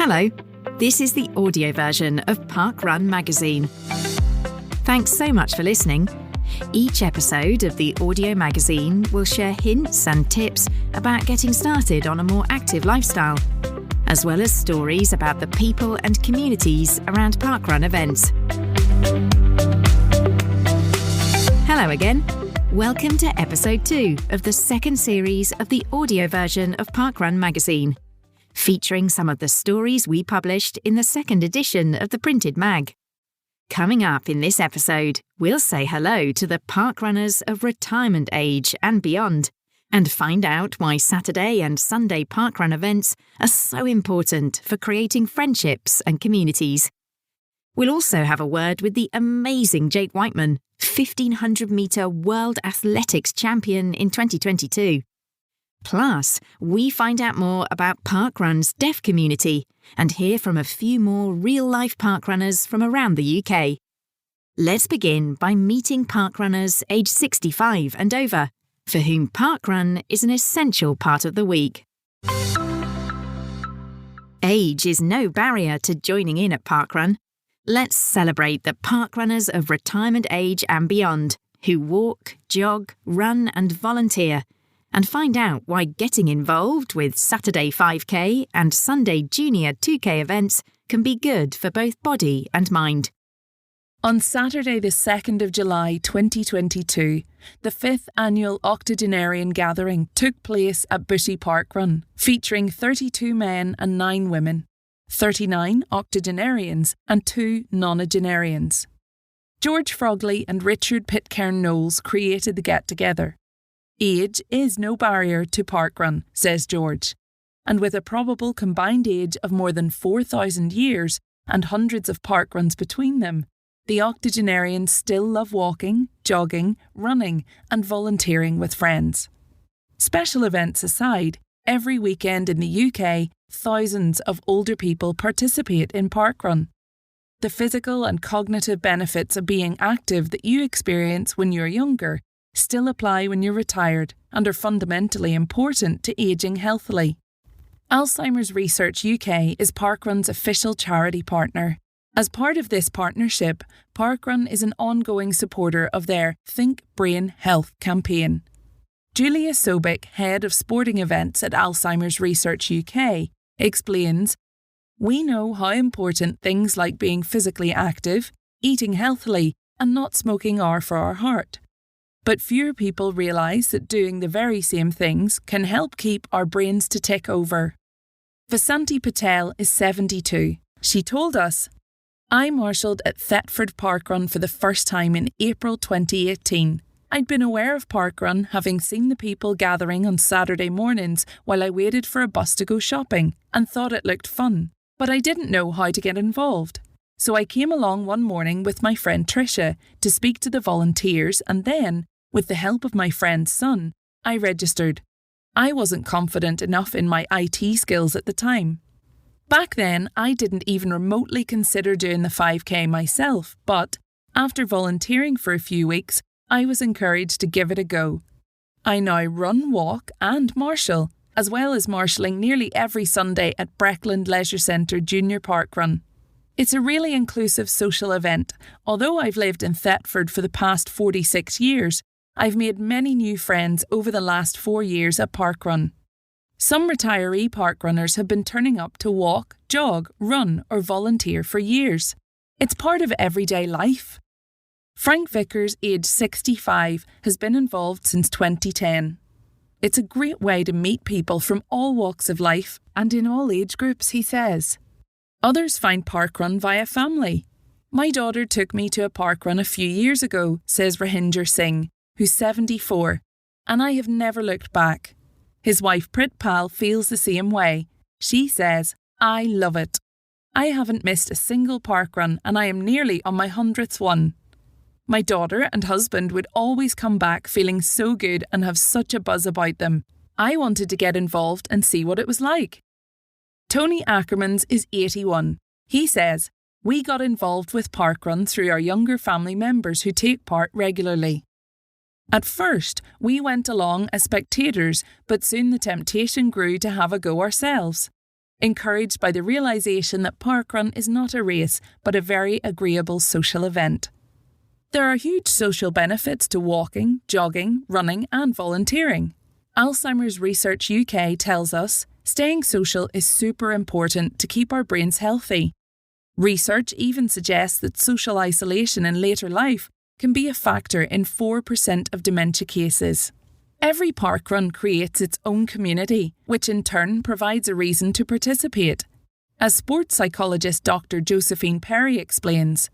Hello, this is the audio version of Parkrun magazine. Thanks so much for listening. Each episode of the audio magazine will share hints and tips about getting started on a more active lifestyle, as well as stories about the people and communities around parkrun events. Hello again. Welcome to episode 2 of the second series of the audio version of Parkrun magazine, featuring some of the stories we published in the second edition of the printed mag. Coming up in this episode, we'll say hello to the parkrunners of retirement age and beyond, and find out why Saturday and Sunday parkrun events are so important for creating friendships and communities. We'll also have a word with the amazing Jake Wightman, 1500-metre World Athletics champion in 2022. Plus, we find out more about Parkrun's deaf community and hear from a few more real-life parkrunners from around the UK. Let's begin by meeting parkrunners aged 65 and over, for whom parkrun is an essential part of the week. Age is no barrier to joining in at parkrun. Let's celebrate the parkrunners of retirement age and beyond, who walk, jog, run and volunteer, and find out why getting involved with Saturday 5K and Sunday Junior 2K events can be good for both body and mind. On Saturday the 2nd of July 2022, the 5th annual octogenarian gathering took place at Bushy Parkrun, featuring 32 men and 9 women, 39 octogenarians and 2 nonagenarians. George Frogley and Richard Pitcairn-Knowles created the get-together. Age is no barrier to parkrun, says George, and with a probable combined age of more than 4,000 years and hundreds of parkruns between them, the octogenarians still love walking, jogging, running and volunteering with friends. Special events aside, every weekend in the UK, thousands of older people participate in parkrun. The physical and cognitive benefits of being active that you experience when you're younger still apply when you're retired and are fundamentally important to ageing healthily. Alzheimer's Research UK is Parkrun's official charity partner. As part of this partnership, Parkrun is an ongoing supporter of their Think Brain Health campaign. Julia Sobek, head of sporting events at Alzheimer's Research UK, explains, "We know how important things like being physically active, eating healthily, and not smoking are for our heart. But fewer people realise that doing the very same things can help keep our brains to tick over." Vasanti Patel is 72. She told us, "I marshalled at Thetford Parkrun for the first time in April 2018. I'd been aware of parkrun, having seen the people gathering on Saturday mornings while I waited for a bus to go shopping, and thought it looked fun. But I didn't know how to get involved. So I came along one morning with my friend Tricia to speak to the volunteers, and then, with the help of my friend's son, I registered. I wasn't confident enough in my IT skills at the time. Back then, I didn't even remotely consider doing the 5K myself, but after volunteering for a few weeks, I was encouraged to give it a go. I now run, walk and marshal, as well as marshalling nearly every Sunday at Breckland Leisure Centre Junior Parkrun. It's a really inclusive social event. Although I've lived in Thetford for the past 46 years, I've made many new friends over the last 4 years at Parkrun. Some retiree parkrunners have been turning up to walk, jog, run or volunteer for years. It's part of everyday life." Frank Vickers, aged 65, has been involved since 2010. "It's a great way to meet people from all walks of life and in all age groups," he says. Others find parkrun via family. "My daughter took me to a parkrun a few years ago," says Rahinder Singh, who's 74, "and I have never looked back." His wife Pritpal feels the same way. She says, "I love it. I haven't missed a single parkrun and I am nearly on my 100th one. My daughter and husband would always come back feeling so good and have such a buzz about them. I wanted to get involved and see what it was like." Tony Ackermans is 81. He says, "We got involved with parkrun through our younger family members who take part regularly. At first, we went along as spectators, but soon the temptation grew to have a go ourselves. encouraged by the realisation that parkrun is not a race but a very agreeable social event. There are huge social benefits to walking, jogging, running and volunteering. Alzheimer's Research UK tells us staying social is super important to keep our brains healthy. Research even suggests that social isolation in later life can be a factor in 4% of dementia cases. Every parkrun creates its own community, which in turn provides a reason to participate. As sports psychologist Dr. Josephine Perry explains,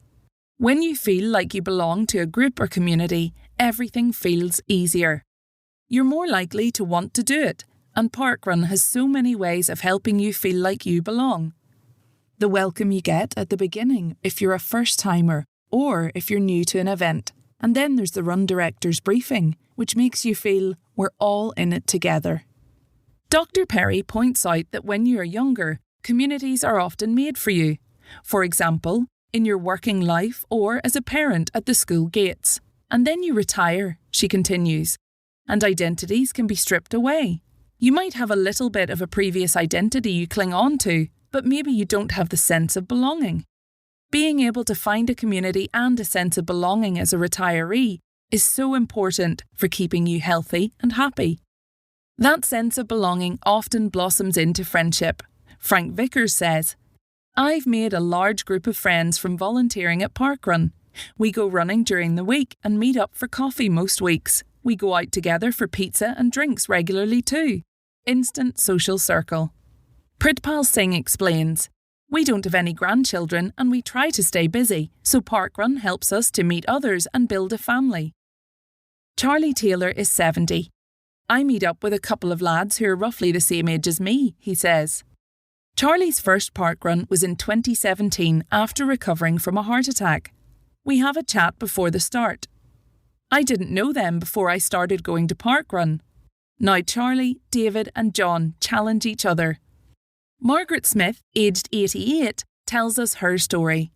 when you feel like you belong to a group or community, everything feels easier. You're more likely to want to do it, and parkrun has so many ways of helping you feel like you belong. The welcome you get at the beginning if you're a first-timer or if you're new to an event. And then there's the run director's briefing, which makes you feel we're all in it together. Dr. Perry points out that when you're younger, communities are often made for you. For example, in your working life or as a parent at the school gates. And then you retire, she continues, and identities can be stripped away. You might have a little bit of a previous identity you cling on to, but maybe you don't have the sense of belonging. Being able to find a community and a sense of belonging as a retiree is so important for keeping you healthy and happy. That sense of belonging often blossoms into friendship. Frank Vickers says, I've made a large group of friends from volunteering at parkrun. We go running during the week and meet up for coffee most weeks. We go out together for pizza and drinks regularly too. Instant social circle. Pritpal Singh explains, we don't have any grandchildren and we try to stay busy, so parkrun helps us to meet others and build a family. Charlie Taylor is 70. I meet up with a couple of lads who are roughly the same age as me, he says. Charlie's first parkrun was in 2017 after recovering from a heart attack. We have a chat before the start. I didn't know them before I started going to parkrun. Now Charlie, David and John challenge each other. Margaret Smith, aged 88, tells us her story.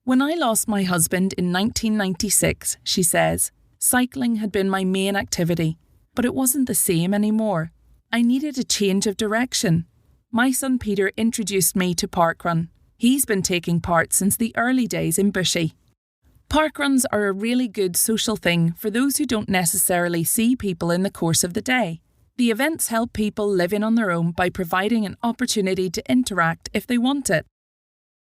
When I lost my husband in 1996, she says, cycling had been my main activity, but it wasn't the same anymore. I needed a change of direction. My son Peter introduced me to parkrun. He's been taking part since the early days in Bushy. Parkruns are a really good social thing for those who don't necessarily see people in the course of the day. The events help people live in on their own by providing an opportunity to interact if they want it.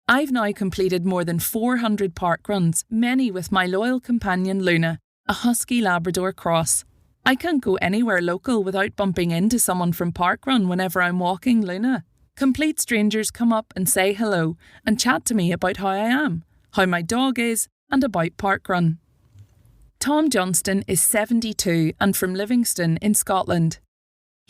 I've now completed more than 400 parkruns, many with my loyal companion Luna, a husky Labrador cross. I can't go anywhere local without bumping into someone from parkrun whenever I'm walking Luna. Complete strangers come up and say hello and chat to me about how I am, how my dog is, and about parkrun. Tom Johnston is 72 and from Livingston in Scotland.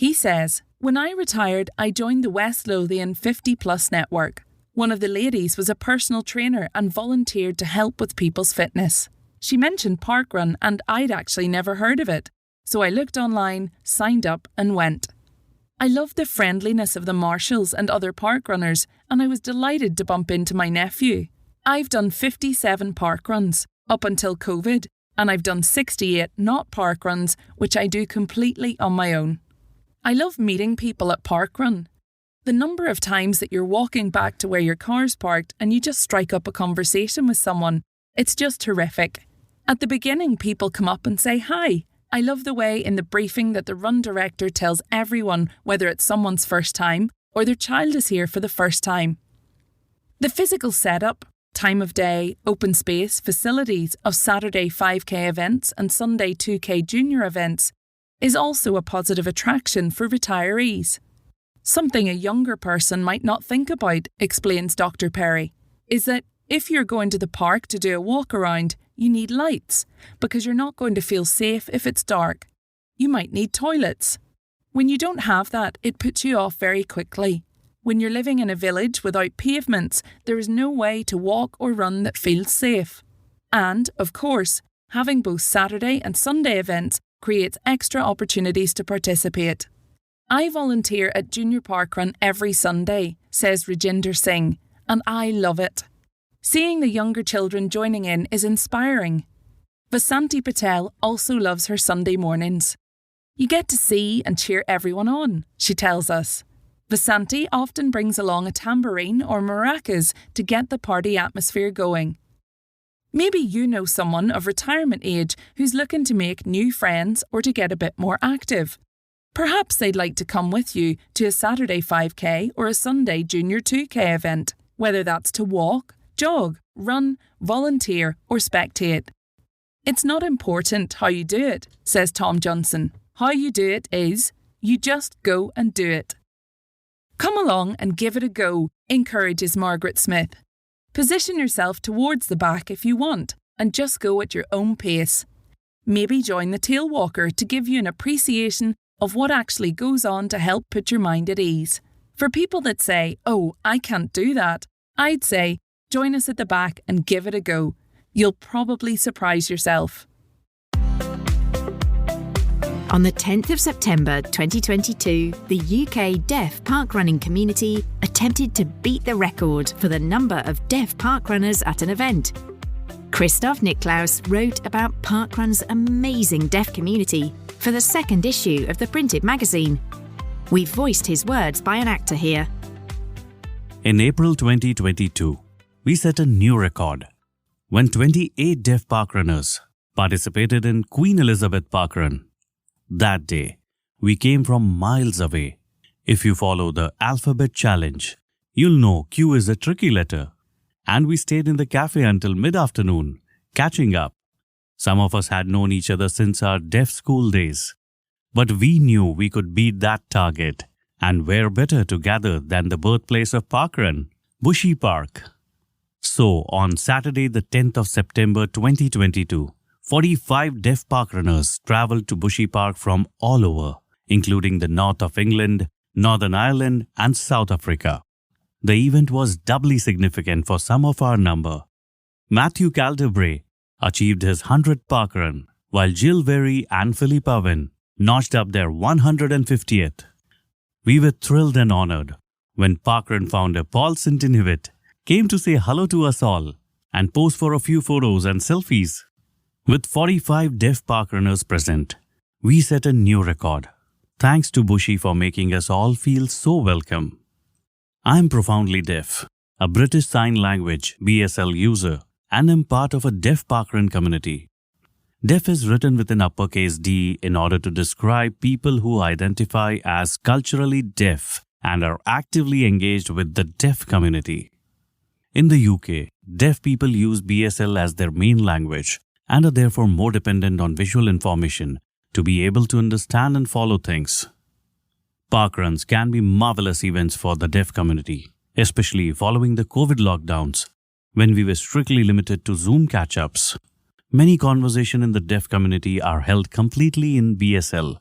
He says, when I retired, I joined the West Lothian 50 Plus network. One of the ladies was a personal trainer and volunteered to help with people's fitness. She mentioned parkrun and I'd actually never heard of it. So I looked online, signed up and went. I loved the friendliness of the marshals and other parkrunners and I was delighted to bump into my nephew. I've done 57 parkruns up until COVID and I've done 68 not parkruns, which I do completely on my own. I love meeting people at parkrun. The number of times that you're walking back to where your car's parked and you just strike up a conversation with someone, it's just terrific. At the beginning, people come up and say hi. I love the way in the briefing that the run director tells everyone whether it's someone's first time or their child is here for the first time. The physical setup, time of day, open space, facilities of Saturday 5k events and Sunday 2k junior events is also a positive attraction for retirees. Something a younger person might not think about, explains Dr. Perry, is that if you're going to the park to do a walk around, you need lights because you're not going to feel safe if it's dark. You might need toilets. When you don't have that, it puts you off very quickly. When you're living in a village without pavements, there is no way to walk or run that feels safe. And, of course, having both Saturday and Sunday events creates extra opportunities to participate. I volunteer at Junior Parkrun every Sunday, says Rajinder Singh, and I love it. Seeing the younger children joining in is inspiring. Vasanti Patel also loves her Sunday mornings. You get to see and cheer everyone on, she tells us. Vasanti often brings along a tambourine or maracas to get the party atmosphere going. Maybe you know someone of retirement age who's looking to make new friends or to get a bit more active. Perhaps they'd like to come with you to a Saturday 5k or a Sunday Junior 2k event, whether that's to walk, jog, run, volunteer or spectate. It's not important how you do it, says Tom Johnson. How you do it is, you just go and do it. Come along and give it a go, encourages Margaret Smith. Position yourself towards the back if you want, and just go at your own pace. Maybe join the tail walker to give you an appreciation of what actually goes on to help put your mind at ease. For people that say, "Oh, I can't do that," I'd say, join us at the back and give it a go. You'll probably surprise yourself. On the 10th of September 2022, the UK deaf parkrunning community attempted to beat the record for the number of deaf parkrunners at an event. Christoph Niklaus wrote about parkrun's amazing deaf community for the second issue of the printed magazine. We've voiced his words by an actor here. In April 2022, we set a new record when 28 deaf parkrunners participated in Queen Elizabeth Parkrun. That day, we came from miles away. If you follow the alphabet challenge, you'll know Q is a tricky letter. And we stayed in the cafe until mid-afternoon, catching up. Some of us had known each other since our deaf school days. But we knew we could beat that target. And where better to gather than the birthplace of parkrun, Bushy Park. So, on Saturday the 10th of September 2022, 45 deaf parkrunners travelled to Bushy Park from all over, including the north of England, Northern Ireland and South Africa. The event was doubly significant for some of our number. Matthew Calderbray achieved his 100th parkrun, while Jill Very and Philip Owen notched up their 150th. We were thrilled and honoured when parkrun founder Paul Sintinivit came to say hello to us all and pose for a few photos and selfies. With 45 deaf parkrunners present, we set a new record. Thanks to Bushy for making us all feel so welcome. I am profoundly deaf, a British Sign Language BSL user, and am part of a deaf parkrun community. Deaf is written with an uppercase D in order to describe people who identify as culturally deaf and are actively engaged with the deaf community. In the UK, deaf people use BSL as their main language and are therefore more dependent on visual information to be able to understand and follow things. Parkruns can be marvelous events for the deaf community, especially following the COVID lockdowns, when we were strictly limited to Zoom catch-ups. Many conversations in the deaf community are held completely in BSL.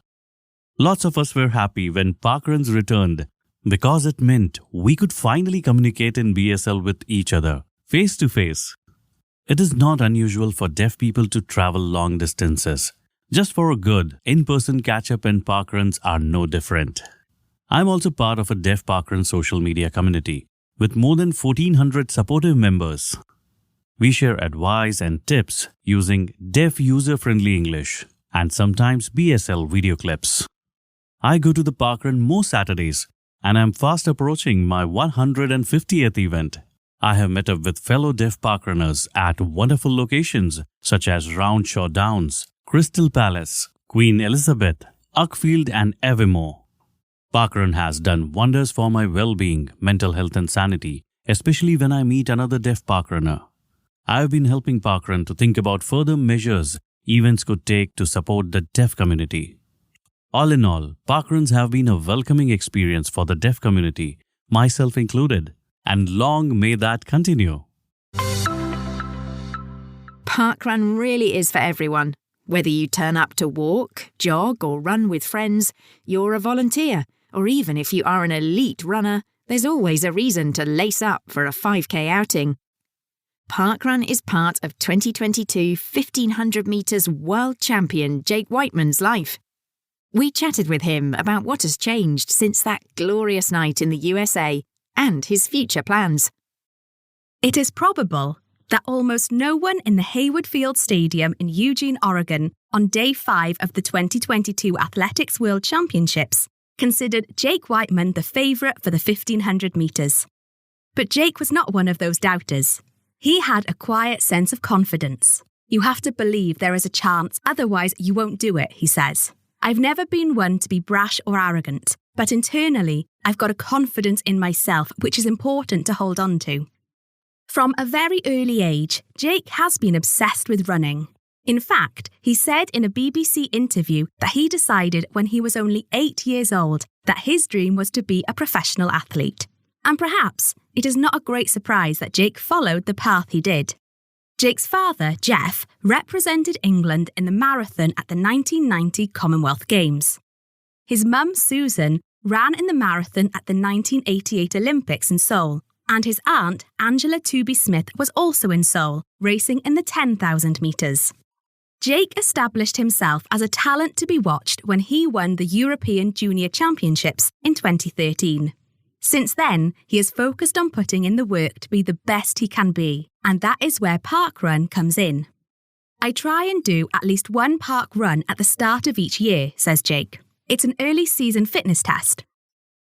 Lots of us were happy when parkruns returned because it meant we could finally communicate in BSL with each other, face to face. It is not unusual for deaf people to travel long distances. Just for a good, in-person catch-up, and parkruns are no different. I'm also part of a deaf parkrun social media community with more than 1,400 supportive members. We share advice and tips using deaf user-friendly English and sometimes BSL video clips. I go to the parkrun most Saturdays and I'm fast approaching my 150th event. I have met up with fellow deaf parkrunners at wonderful locations such as Roundshaw Downs, Crystal Palace, Queen Elizabeth, Uckfield and Evermore. Parkrun has done wonders for my well-being, mental health and sanity, especially when I meet another deaf parkrunner. I have been helping parkrun to think about further measures events could take to support the deaf community. All in all, parkruns have been a welcoming experience for the deaf community, myself included, and long may that continue. Parkrun really is for everyone. Whether you turn up to walk, jog or run with friends, you're a volunteer, or even if you are an elite runner, there's always a reason to lace up for a 5k outing. Parkrun is part of 2022 1500 metres world champion Jake Wightman's life. We chatted with him about what has changed since that glorious night in the USA and his future plans. It is probable that almost no one in the Hayward Field Stadium in Eugene, Oregon, on Day 5 of the 2022 Athletics World Championships considered Jake Wightman the favourite for the 1500 metres. But Jake was not one of those doubters. He had a quiet sense of confidence. "You have to believe there is a chance, otherwise you won't do it," he says. "I've never been one to be brash or arrogant, but internally I've got a confidence in myself which is important to hold on to." From a very early age, Jake has been obsessed with running. In fact, he said in a BBC interview that he decided when he was only 8 years old that his dream was to be a professional athlete. And perhaps it is not a great surprise that Jake followed the path he did. Jake's father, Jeff, represented England in the marathon at the 1990 Commonwealth Games. His mum, Susan, ran in the marathon at the 1988 Olympics in Seoul, and his aunt, Angela Tooby-Smith, was also in Seoul, racing in the 10,000 metres. Jake established himself as a talent to be watched when he won the European Junior Championships in 2013. Since then, he has focused on putting in the work to be the best he can be, and that is where parkrun comes in. "I try and do at least one park run at the start of each year," says Jake. "It's an early season fitness test."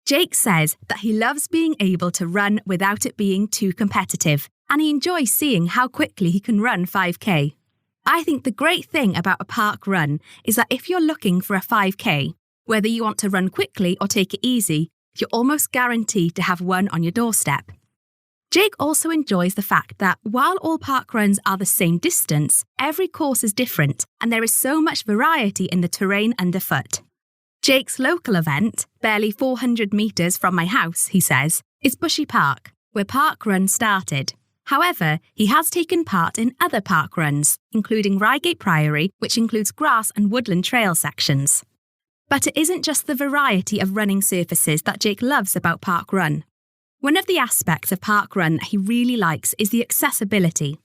Jake says that he loves being able to run without it being too competitive, and he enjoys seeing how quickly he can run 5k. "I think the great thing about a park run is that if you're looking for a 5k, whether you want to run quickly or take it easy, you're almost guaranteed to have one on your doorstep." Jake also enjoys the fact that while all park runs are the same distance, every course is different and there is so much variety in the terrain underfoot. Jake's local event, barely 400 metres from my house, he says, is Bushy Park, where parkrun started. However, he has taken part in other parkruns, including Reigate Priory, which includes grass and woodland trail sections. But it isn't just the variety of running surfaces that Jake loves about parkrun. One of the aspects of parkrun that he really likes is the accessibility.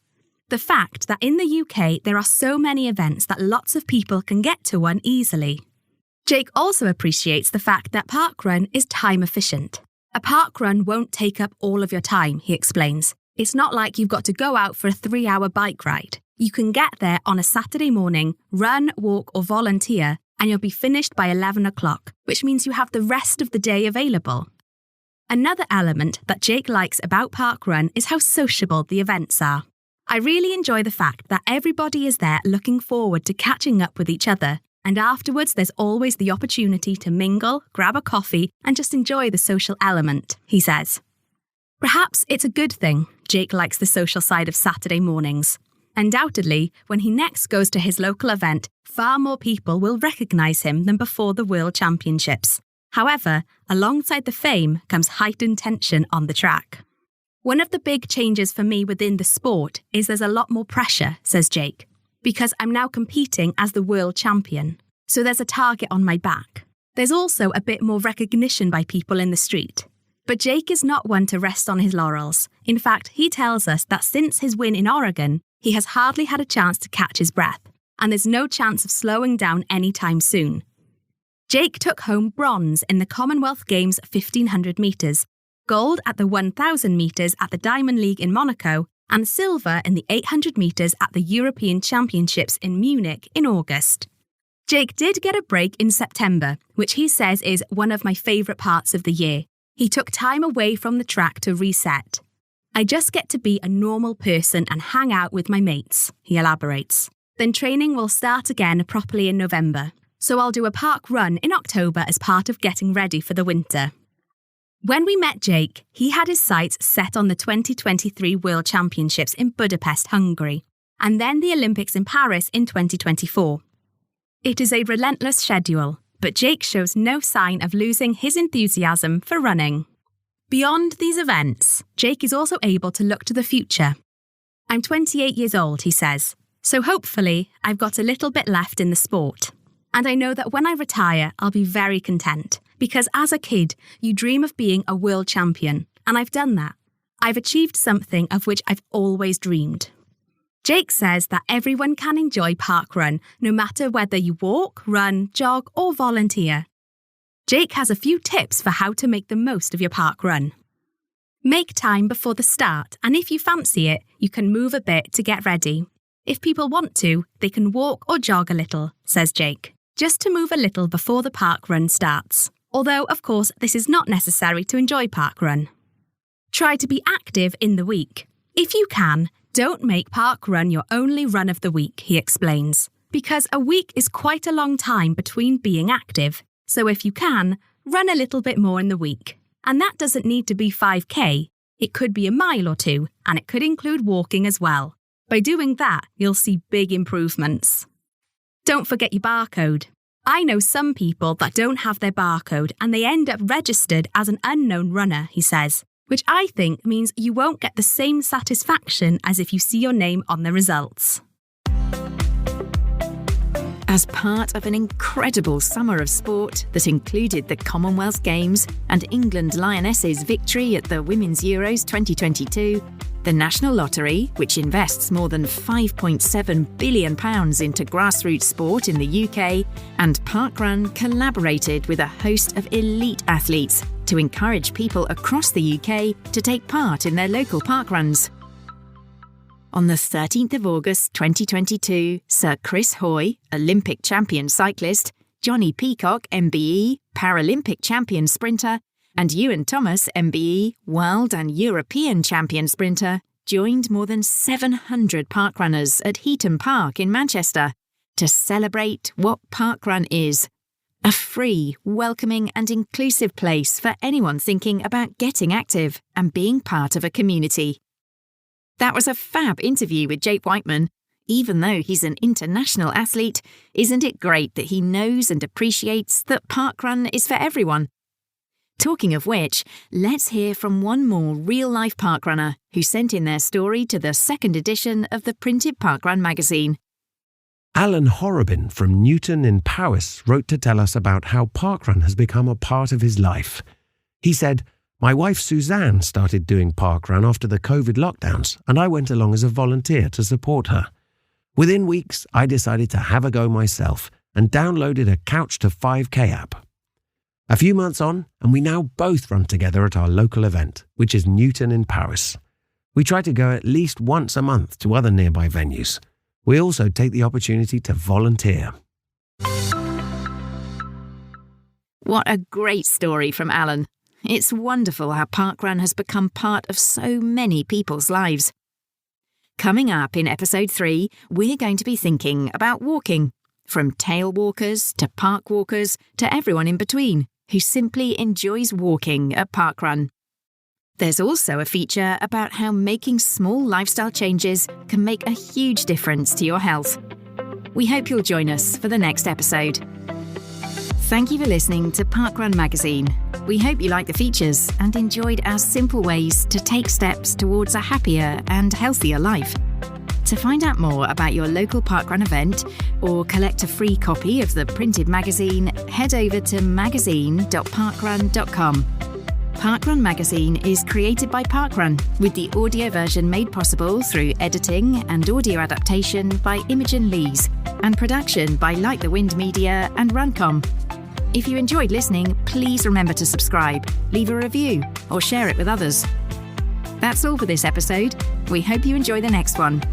The fact that in the UK there are so many events that lots of people can get to one easily. Jake also appreciates the fact that parkrun is time efficient. A parkrun won't take up all of your time, he explains. It's not like you've got to go out for a 3-hour bike ride. You can get there on a Saturday morning, run, walk or volunteer, and you'll be finished by 11 o'clock, which means you have the rest of the day available. Another element that Jake likes about parkrun is how sociable the events are. "I really enjoy the fact that everybody is there looking forward to catching up with each other, and afterwards there's always the opportunity to mingle, grab a coffee, and just enjoy the social element," he says. Perhaps it's a good thing Jake likes the social side of Saturday mornings. Undoubtedly, when he next goes to his local event, far more people will recognise him than before the World Championships. However, alongside the fame comes heightened tension on the track. "One of the big changes for me within the sport is there's a lot more pressure," says Jake, "because I'm now competing as the world champion. So there's a target on my back. There's also a bit more recognition by people in the street." But Jake is not one to rest on his laurels. In fact, he tells us that since his win in Oregon, he has hardly had a chance to catch his breath, and there's no chance of slowing down anytime soon. Jake took home bronze in the Commonwealth Games 1500 metres, gold at the 1000 metres at the Diamond League in Monaco, and silver in the 800 metres at the European Championships in Munich in August. Jake did get a break in September, which he says is one of my favourite parts of the year. He took time away from the track to reset. "I just get to be a normal person and hang out with my mates," he elaborates. "Then training will start again properly in November, so I'll do a park run in October as part of getting ready for the winter." When we met Jake, he had his sights set on the 2023 World Championships in Budapest, Hungary, and then the Olympics in Paris in 2024. It is a relentless schedule, but Jake shows no sign of losing his enthusiasm for running. Beyond these events, Jake is also able to look to the future. "I'm 28 years old," he says, "so hopefully I've got a little bit left in the sport. And I know that when I retire, I'll be very content, because as a kid, you dream of being a world champion, and I've done that. I've achieved something of which I've always dreamed." Jake says that everyone can enjoy parkrun, no matter whether you walk, run, jog or volunteer. Jake has a few tips for how to make the most of your parkrun. Make time before the start, and if you fancy it, you can move a bit to get ready. If people want to, they can walk or jog a little, says Jake, just to move a little before the parkrun starts. Although, of course, this is not necessary to enjoy parkrun. Try to be active in the week. If you can, don't make parkrun your only run of the week, he explains, because a week is quite a long time between being active. So if you can, run a little bit more in the week. And that doesn't need to be 5K. It could be a mile or two, and it could include walking as well. By doing that, you'll see big improvements. Don't forget your barcode. I know some people that don't have their barcode and they end up registered as an unknown runner, he says, which I think means you won't get the same satisfaction as if you see your name on the results. As part of an incredible summer of sport that included the Commonwealth Games and England Lionesses' victory at the Women's Euros 2022, the National Lottery, which invests more than £5.7 billion into grassroots sport in the UK, and Parkrun collaborated with a host of elite athletes to encourage people across the UK to take part in their local parkruns. On the 13th of August 2022, Sir Chris Hoy, Olympic champion cyclist, Johnny Peacock, MBE, Paralympic champion sprinter, and Ewan Thomas, MBE, World and European champion sprinter, joined more than 700 parkrunners at Heaton Park in Manchester to celebrate what Parkrun is: a free, welcoming and inclusive place for anyone thinking about getting active and being part of a community. That was a fab interview with Jake Wightman. Even though he's an international athlete, isn't it great that he knows and appreciates that parkrun is for everyone? Talking of which, let's hear from one more real-life parkrunner who sent in their story to the second edition of the printed Parkrun magazine. Alan Horrobin from Newton in Powys wrote to tell us about how parkrun has become a part of his life. He said, "My wife Suzanne started doing parkrun after the COVID lockdowns, and I went along as a volunteer to support her. Within weeks, I decided to have a go myself and downloaded a Couch to 5K app. A few months on, and we now both run together at our local event, which is Newton in Powys. We try to go at least once a month to other nearby venues. We also take the opportunity to volunteer." What a great story from Alan. It's wonderful how parkrun has become part of so many people's lives. Coming up in episode 3, we're going to be thinking about walking, from tail walkers to park walkers to everyone in between who simply enjoys walking at parkrun. There's also a feature about how making small lifestyle changes can make a huge difference to your health. We hope you'll join us for the next episode. Thank you for listening to Parkrun magazine. We hope you like the features and enjoyed our simple ways to take steps towards a happier and healthier life. To find out more about your local parkrun event or collect a free copy of the printed magazine, head over to magazine.parkrun.com. Parkrun magazine is created by Parkrun, with the audio version made possible through editing and audio adaptation by Imogen Lees and production by Like the Wind Media and Runcomm. If you enjoyed listening, please remember to subscribe, leave a review, or share it with others. That's all for this episode. We hope you enjoy the next one.